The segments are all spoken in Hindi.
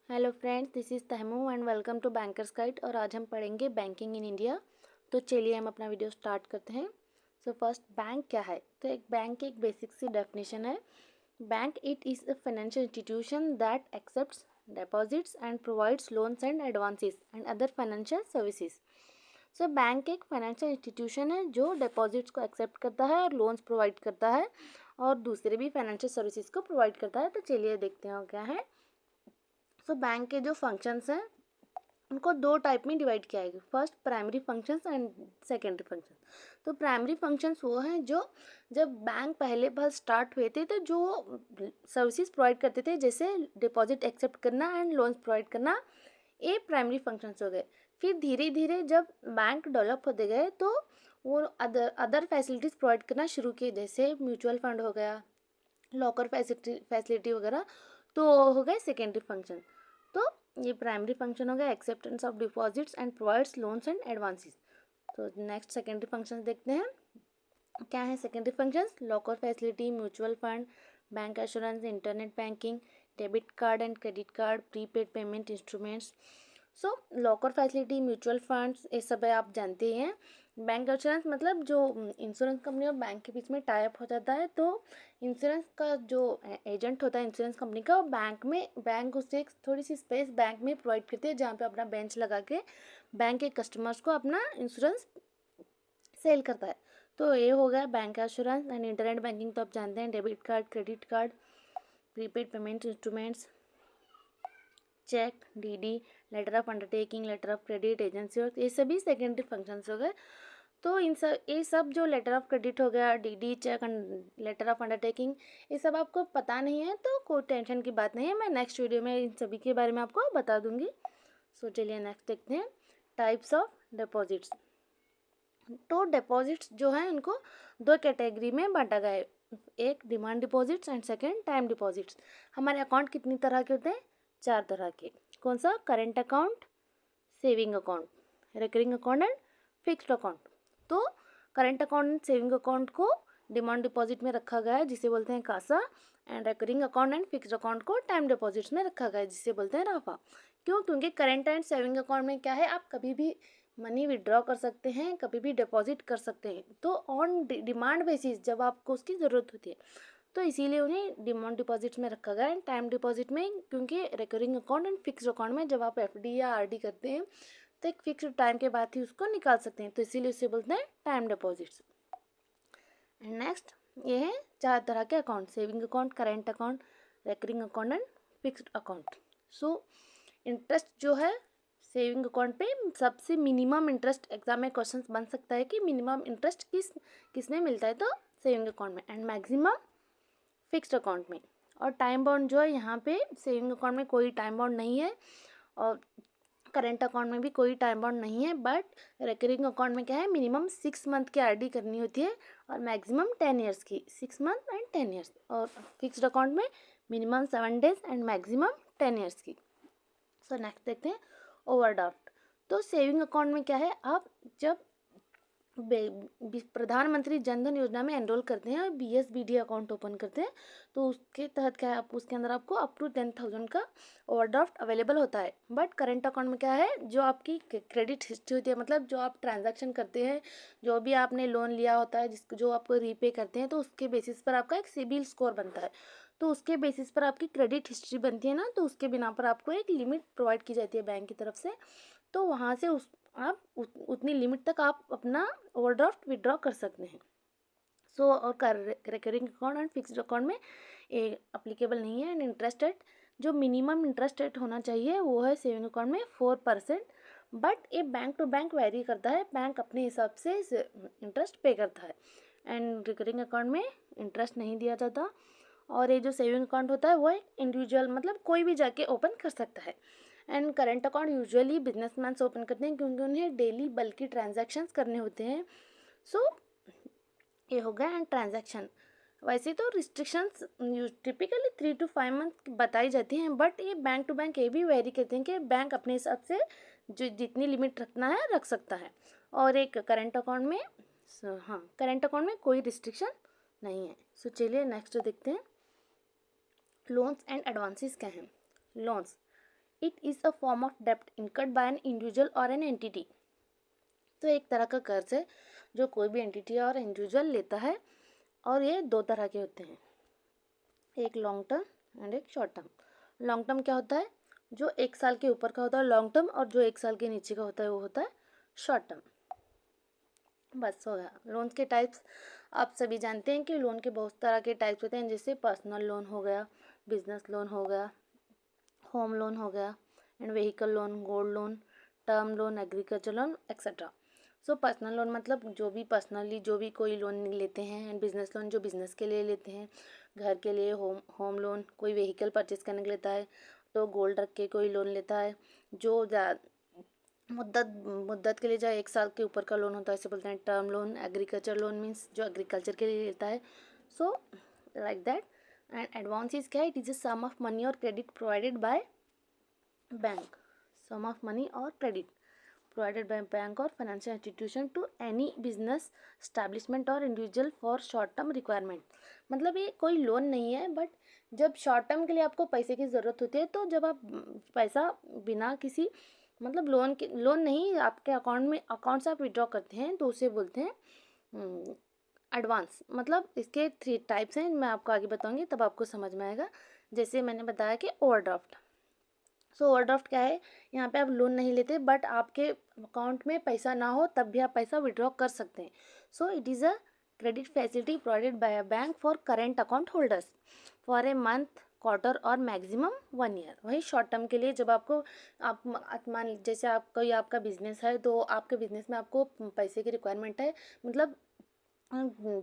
Hello friends, this is Tahmu and welcome to bankers guide. और आज हम पढ़ेंगे बैंकिंग इन इंडिया। तो चलिए हम अपना वीडियो स्टार्ट करते हैं। सो फर्स्ट, बैंक क्या है? तो एक बैंक की एक बेसिक सी डेफिनेशन है। Bank it is a financial institution that accepts deposits and provides loans and advances and other financial services. So bank एक फाइनेंशियल इंस्टीट्यूशन है जो डिपॉजिट्स को एक्सेप्ट करता है और लोन्स प्रोवाइड करता है और दूसरे भी फाइनेंशियल सर्विसेज को प्रोवाइड करता है। तो चलिए देखते हैं क्या है। सो बैंक के जो फंक्शंस हैं उनको दो टाइप में डिवाइड किया है। First, primary functions and secondary functions. तो प्राइमरी फंक्शंस वो हैं जो जब बैंक पहले बार स्टार्ट हुए थे तो जो सर्विसेज प्रोवाइड करते थे, जैसे डिपॉजिट एक्सेप्ट करना एंड लोन्स प्रोवाइड करना, ये प्राइमरी फंक्शंस हो गए। फिर धीरे धीरे जब बैंक डेवलप होते गए तो वो अदर फैसिलिटीज़ प्रोवाइड करना शुरू किए, जैसे म्यूचुअल फंड हो गया, लॉकर फैसिलिटी वगैरह। तो हो गए सेकेंडरी फंक्शन। तो ये प्राइमरी फंक्शन हो गया acceptance of deposits and provides loans and advances. तो नेक्स्ट सेकेंडरी फंक्शंस देखते हैं क्या है। Secondary functions: locker facility, mutual fund, bank assurance, internet banking, debit card and credit card, prepaid payment instruments. So locker facility, mutual funds, ये सब है, आप जानते ही हैं। बैंक इंश्योरेंस मतलब जो इंश्योरेंस कंपनी और बैंक के बीच में टाई अप हो जाता है, तो इंश्योरेंस का जो एजेंट होता है इंश्योरेंस कंपनी का, वो बैंक उससे एक थोड़ी सी स्पेस बैंक में प्रोवाइड करती है जहाँ पे अपना बेंच लगा के बैंक के कस्टमर्स को अपना इंश्योरेंस सेल करता है। तो ये हो गया bank assurance. And internet banking तो आप जानते हैं, debit card, credit card, prepaid payment instruments, cheque, DD, letter of undertaking, letter of credit, agency work, ये सभी सेकेंडरी फंक्शंस हो गए। तो ये सब जो लेटर ऑफ क्रेडिट हो गया, DD, cheque, letter of undertaking, ये सब आपको पता नहीं है तो कोई टेंशन की बात नहीं है, मैं नेक्स्ट वीडियो में इन सभी के बारे में आपको बता दूंगी। सो चलिए नेक्स्ट देखते हैं, टाइप्स ऑफ डिपॉजिट्स। तो डिपॉजिट्स जो हैं उनको दो कैटेगरी में बांटा गया है। एक demand deposits and second time deposits. हमारे अकाउंट कितनी तरह के होते हैं? 4 तरह के। कौन सा? Current account, saving account, recurring account and fixed account. तो current account and saving account को डिमांड डिपॉजिट में रखा गया है जिसे बोलते हैं CASA, and recurring account and fixed account को टाइम डिपॉजिट्स में रखा गया है जिसे बोलते हैं राफा। क्यों? क्योंकि करेंट एंड सेविंग अकाउंट में क्या है, आप कभी भी मनी विड्रॉ कर सकते हैं, कभी भी डिपॉजिट कर सकते हैं, तो ऑन डिमांड बेसिस जब आपको उसकी ज़रूरत होती है, तो इसीलिए उन्हें डिमांड डिपॉजिट्स में रखा गया है। टाइम डिपॉजिट में क्योंकि recurring account and fixed account में जब आप एफडी या आरडी करते हैं तो एक फिक्स्ड टाइम के बाद ही उसको निकाल सकते हैं, तो इसीलिए उसे बोलते हैं टाइम डिपॉजिट्स। एंड नेक्स्ट, ये है 4 तरह के account: saving account, current account, recurring account and fixed account. So interest जो है सेविंग अकाउंट पे सबसे मिनिमम इंटरेस्ट, एग्जाम में क्वेश्चन बन सकता है कि मिनिमम इंटरेस्ट किसमें मिलता है, तो सेविंग अकाउंट में, एंड मैक्सिमम फिक्स्ड अकाउंट में। और टाइम बाउंड जो है यहाँ पे सेविंग अकाउंट में कोई टाइम बाउंड नहीं है और करेंट अकाउंट में भी कोई टाइम बाउंड नहीं है, बट रिकरिंग अकाउंट में क्या है, मिनिमम 6 मंथ की आरडी करनी होती है और मैक्सिमम 10 ईयर्स की, 6 मंथ एंड 10 ईयर्स। और फिक्स्ड अकाउंट में minimum 7 days and maximum 10 years की। सो नेक्स्ट देखते हैं ओवरड्राफ्ट। तो सेविंग अकाउंट में क्या है, आप जब प्रधानमंत्री जनधन योजना में एनरोल करते हैं और BSBD अकाउंट ओपन करते हैं, तो उसके तहत क्या है, आप उसके अंदर आपको अप टू 10,000 का ओवरड्राफ्ट अवेलेबल होता है। बट करेंट अकाउंट में क्या है, जो आपकी क्रेडिट हिस्ट्री होती है, मतलब जो आप ट्रांजैक्शन करते हैं, जो भी आपने लोन लिया होता है जिसको जो आपको रीपे करते हैं, तो उसके बेसिस पर आपका एक सिबिल स्कोर बनता है। तो उसके बेसिस पर आपकी क्रेडिट हिस्ट्री बनती है ना, तो उसके बिना पर आपको एक लिमिट प्रोवाइड की जाती है बैंक की तरफ से। तो वहाँ से आप उतनी लिमिट तक आप अपना ओवरड्राफ्ट विड्रॉ कर सकते हैं। सो और recurring account and fixed account में ये अप्लीकेबल नहीं है। एंड इंटरेस्ट रेट, जो मिनिमम इंटरेस्ट रेट होना चाहिए वो है सेविंग अकाउंट में 4%, बट ये बैंक टू बैंक वेरी करता है, बैंक अपने हिसाब से इंटरेस्ट पे करता है। एंड रिकरिंग अकाउंट में इंटरेस्ट नहीं दिया जाता। और ये जो सेविंग अकाउंट होता है वो एक इंडिविजुअल, मतलब कोई भी जाके ओपन कर सकता है। And current account usually businessman open करते हैं क्योंकि उन्हें डेली बल्कि ट्रांजैक्शंस करने होते हैं। सो ये हो गया। एंड ट्रांजैक्शन, वैसे तो रिस्ट्रिक्शंस टिपिकली 3 to 5 मंथ बताई जाती हैं, बट ये बैंक टू बैंक ये भी वेरी करते हैं कि बैंक अपने हिसाब से जो जितनी लिमिट रखना है रख सकता है। और एक करेंट अकाउंट में हाँ, करेंट अकाउंट में कोई रिस्ट्रिक्शन नहीं है। सो चलिए नेक्स्ट देखते हैं, लोन्स एंड एडवांसेस क्या हैं। Loans, it is a form of डेप्ट इनकर्ड बाय एन इंडिविजुअल और एन एंटिटी। तो एक तरह का कर्ज है जो कोई भी एंटिटी और इंडिविजुअल लेता है, और ये दो तरह के होते हैं, एक लॉन्ग टर्म एंड एक शॉर्ट टर्म। लॉन्ग टर्म क्या होता है, जो 1 साल के ऊपर का होता है लॉन्ग टर्म, और जो 1 साल के नीचे का होता है वो होता है शॉर्ट टर्म। बस हो गया। लोन के टाइप्स आप सभी जानते हैं कि लोन के बहुत तरह के टाइप्स होते हैं, जैसे पर्सनल लोन हो गया, बिजनेस लोन हो गया, होम लोन हो गया, and vehicle loan, gold loan, term loan, agriculture loan etcetera. So personal loan मतलब जो भी पर्सनली जो भी कोई लोन लेते हैं, एंड बिजनेस लोन जो बिजनेस के लिए लेते हैं, घर के लिए, होम लोन कोई व्हीकल परचेज करने के लिए लेता है, तो गोल्ड रख के कोई लोन लेता है, जो मुद्दत के लिए जो 1 साल के ऊपर का लोन होता है इसे बोलते हैं term loan. Agriculture loan means जो एग्रीकल्चर के लिए लेता है, so like that. And advance is क्या, it is a sum of money or credit provided by bank, sum of money or credit provided by bank or financial institution to any business establishment or individual for short term requirement। मतलब ये कोई लोन नहीं है, बट जब शॉर्ट टर्म के लिए आपको पैसे की ज़रूरत होती है, तो जब आप पैसा बिना किसी मतलब लोन नहीं आपके अकाउंट से आप विड्रॉ करते हैं, तो उसे बोलते हैं एडवांस। मतलब इसके 3 टाइप्स हैं, मैं आपको आगे बताऊंगी तब आपको समझ में आएगा। जैसे मैंने बताया कि ओवरड्राफ्ट। सो ओवरड्राफ्ट क्या है, यहाँ पे आप लोन नहीं लेते, बट आपके अकाउंट में पैसा ना हो तब भी आप पैसा विड्रॉ कर सकते हैं। So it is a credit facility provided by a bank for current account holders for a month, quarter और मैक्सिमम 1 ईयर। वही शॉर्ट टर्म के लिए जब आपको मान जैसे कोई आपका बिजनेस है, तो आपके बिजनेस में आपको पैसे की रिक्वायरमेंट है, मतलब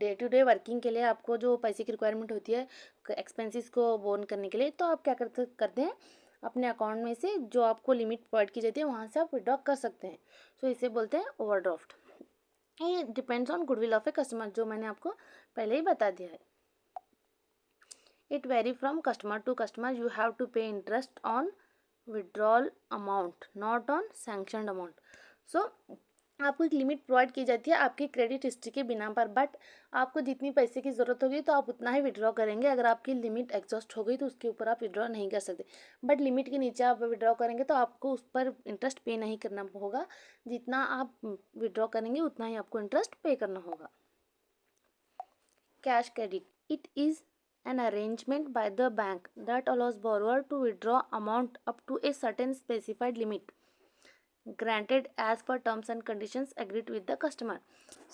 डे टू डे वर्किंग के लिए आपको जो पैसे की रिक्वायरमेंट होती है एक्सपेंसेस को बोन करने के लिए, तो आप क्या करते हैं, अपने अकाउंट में से जो आपको लिमिट प्रोवाइड की जाती है वहाँ से आप विड्रॉ कर सकते हैं। सो इसे बोलते हैं ओवरड्राफ्ट। ये depends on goodwill of a customer, जो मैंने आपको पहले ही बता दिया है। It vary from customer to customer, you have to pay interest on withdrawal amount not on sanctioned amount. So आपको एक लिमिट प्रोवाइड की जाती है आपकी क्रेडिट हिस्ट्री के बिना पर, बट आपको जितनी पैसे की ज़रूरत होगी तो आप उतना ही विड्रॉ करेंगे। अगर आपकी लिमिट एग्जॉस्ट हो गई तो उसके ऊपर आप विड्रॉ नहीं कर सकते, बट लिमिट के नीचे आप विड्रॉ करेंगे तो आपको उस पर इंटरेस्ट पे नहीं करना होगा। जितना आप विड्रॉ करेंगे उतना ही आपको इंटरेस्ट पे करना होगा। Cash credit, it is an arrangement by the bank that allows borrower to withdraw amount up to a certain specified limit granted as per terms and conditions agreed with the customer।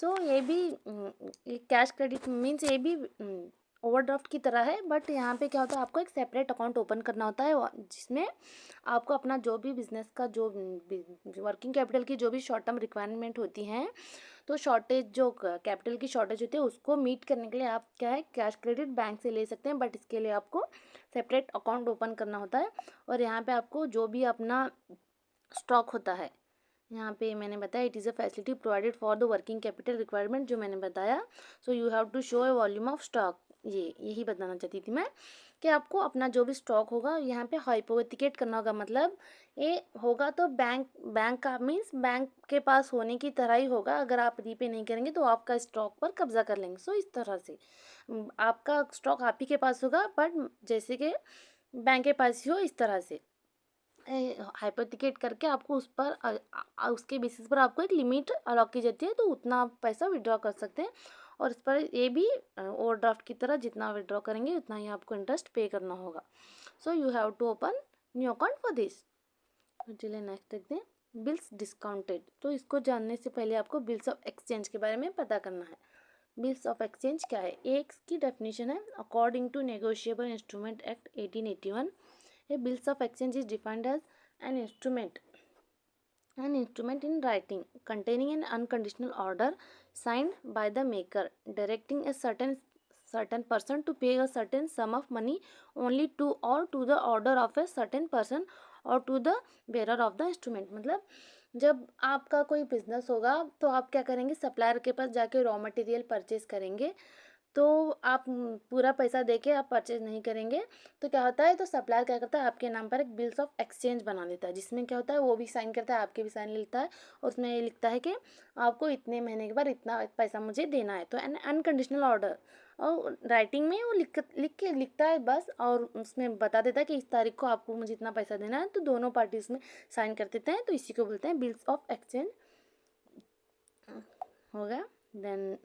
so ये भी कैश क्रेडिट मीन्स ये भी ओवरड्राफ्ट की तरह है, बट यहाँ पे क्या होता है, आपको एक सेपरेट अकाउंट ओपन करना होता है जिसमें आपको अपना जो भी बिजनेस का जो वर्किंग कैपिटल की जो भी शॉर्ट टर्म रिक्वायरमेंट होती हैं, तो शॉर्टेज जो कैपिटल की शॉर्टेज होती है उसको मीट करने के लिए आप क्या है कैश क्रेडिट बैंक से ले सकते हैं, बट इसके लिए आपको सेपरेट अकाउंट ओपन करना होता है। और यहाँ पे आपको जो भी अपना स्टॉक होता है, यहाँ पे मैंने बताया it is a facility provided for the working capital requirement, जो मैंने बताया। So you have to show a volume of stock, यही बताना चाहती थी मैं कि आपको अपना जो भी स्टॉक होगा यहाँ पे हाइपोथेकेट करना होगा। मतलब ये होगा तो बैंक का मीन्स बैंक के पास होने की तरह ही होगा, अगर आप रीपे नहीं करेंगे तो आपका स्टॉक पर कब्जा कर लेंगे। सो इस तरह से आपका स्टॉक आप ही के पास होगा, बट जैसे कि बैंक के पास ही हो, इस तरह से हाइपोथेकेट करके आपको उस पर उसके बेसिस पर आपको एक लिमिट अलॉट की जाती है, तो उतना आप पैसा विड्रॉ कर सकते हैं। और इस पर ये भी ओवरड्राफ्ट की तरह जितना विड्रॉ करेंगे उतना ही आपको इंटरेस्ट पे करना होगा। So you have to open new account for this. चलिए नेक्स्ट देखते हैं बिल्स डिस्काउंटेड। तो इसको जानने से पहले आपको बिल्स ऑफ एक्सचेंज के बारे में पता करना है। बिल्स ऑफ एक्सचेंज क्या है, एक इसकी डेफिनेशन है according to negotiable instrument act 1881। A bills of exchange is defined as an instrument in writing containing an unconditional order signed by the maker directing a certain person to pay a certain sum of money only to or to the order of a certain person or to the bearer of the instrument। मतलब जब आपका कोई बिजनेस होगा तो आप क्या करेंगे, सप्लायर के पास जाके रॉ मटेरियल परचेज करेंगे, तो आप पूरा पैसा देके आप परचेज नहीं करेंगे, तो क्या होता है, तो सप्लायर क्या करता है आपके नाम पर एक बिल्स ऑफ एक्सचेंज बना देता है, जिसमें क्या होता है वो भी साइन करता है, आपके भी साइन लेता है, और उसमें ये लिखता है कि आपको इतने महीने के बाद इतना पैसा मुझे देना है। तो एन अनकंडीशनल ऑर्डर, और राइटिंग में वो लिखता है बस, और उसमें बता देता है कि इस तारीख को आपको मुझे इतना पैसा देना है, तो दोनों पार्टी उसमें साइन कर देते हैं, तो इसी को बोलते हैं बिल्स ऑफ एक्सचेंज। हो गया। देन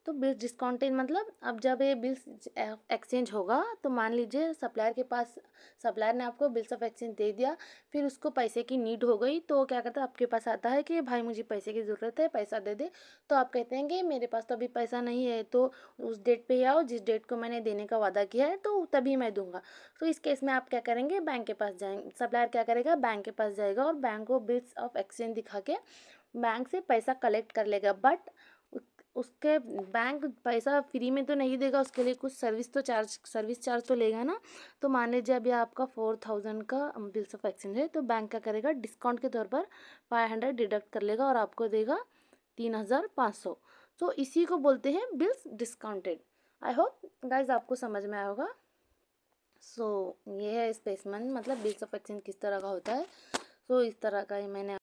तो बिल्स डिस्काउंटेड मतलब अब जब ये बिल्स एक्सचेंज होगा तो मान लीजिए सप्लायर के पास, सप्लायर ने आपको बिल्स ऑफ एक्सचेंज दे दिया, फिर उसको पैसे की नीड हो गई, तो क्या करता है आपके पास आता है कि भाई मुझे पैसे की ज़रूरत है, पैसा दे दे। तो आप कहते हैं कि मेरे पास तो अभी पैसा नहीं है, तो उस डेट पे ही आओ जिस डेट को मैंने देने का वादा किया है, तो तभी मैं दूंगा। तो इस केस में आप क्या करेंगे, बैंक के पास जाएंगे, सप्लायर क्या करेगा, बैंक के पास जाएगा और बैंक को बिल्स ऑफ एक्सचेंज दिखा के बैंक से पैसा कलेक्ट कर लेगा। बट उसके बैंक पैसा फ्री में तो नहीं देगा, उसके लिए कुछ सर्विस चार्ज तो लेगा ना। तो मान लीजिए अभी आपका 4000 का बिल्स ऑफ एक्सचेंज है, तो बैंक क्या करेगा, डिस्काउंट के तौर पर 500 डिडक्ट कर लेगा और आपको देगा 3500। तो इसी को बोलते हैं bills discounted. I hope guys आपको समझ में आया होगा। सो ये है स्पेसमैन मतलब बिल्स ऑफ एक्सचेंज किस तरह का होता है। सो इस तरह का ही मैंने